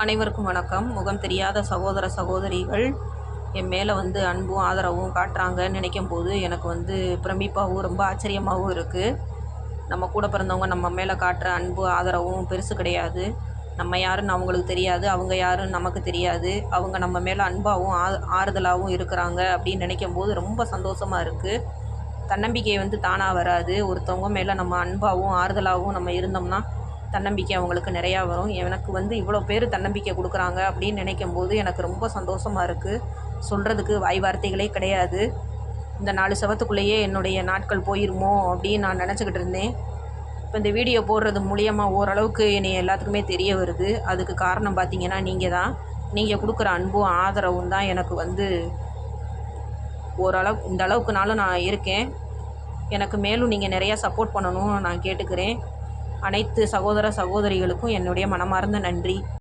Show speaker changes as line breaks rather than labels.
அனைவருக்கும் வணக்கம். முகம் தெரியாத சகோதர சகோதரிகள் என் மேலே அன்பும் ஆதரவும் காட்டுறாங்கன்னு நினைக்கும்போது எனக்கு பிரமிப்பாகவும் ரொம்ப ஆச்சரியமாகவும் இருக்குது. நம்ம கூட பிறந்தவங்க நம்ம மேலே காட்டுற அன்பு ஆதரவும் பெருசு கிடையாது. நம்ம யாருன்னு அவங்களுக்கு தெரியாது, அவங்க யாருன்னு நமக்கு தெரியாது. அவங்க நம்ம மேலே அன்பாகவும் ஆறுதலாகவும் இருக்கிறாங்க அப்படின்னு நினைக்கும்போது ரொம்ப சந்தோஷமாக இருக்குது. தன்னம்பிக்கை தானாக வராது. ஒருத்தவங்க மேலே நம்ம அன்பாகவும் ஆறுதலாகவும் நம்ம இருந்தோம்னா தன்னம்பிக்கை அவங்களுக்கு நிறையா வரும். எனக்கு இவ்வளோ பேர் தன்னம்பிக்கை கொடுக்குறாங்க அப்படின்னு நினைக்கும்போது எனக்கு ரொம்ப சந்தோஷமாக இருக்குது. சொல்கிறதுக்கு வாய் வார்த்தைகளே கிடையாது. இந்த 4 செவத்துக்குள்ளேயே என்னுடைய நாட்கள் போயிருமோ அப்படின்னு நான் நினச்சிக்கிட்டு இருந்தேன். இப்போ இந்த வீடியோ போடுறது மூலியமாக ஓரளவுக்கு என்னை எல்லாத்துக்குமே தெரிய வருது. அதுக்கு காரணம் பார்த்திங்கன்னா நீங்கள் தான். நீங்கள் கொடுக்குற அன்பும் ஆதரவும் தான் எனக்கு ஓரளவுக்கு இந்த அளவுக்குனாலும் நான் இருக்கேன். எனக்கு மேலும் நீங்கள் நிறையா சப்போர்ட் பண்ணணும்னு நான் கேட்டுக்கிறேன். அனைத்து சகோதர சகோதரிகளுக்கும் என்னுடைய மனமார்ந்த நன்றி.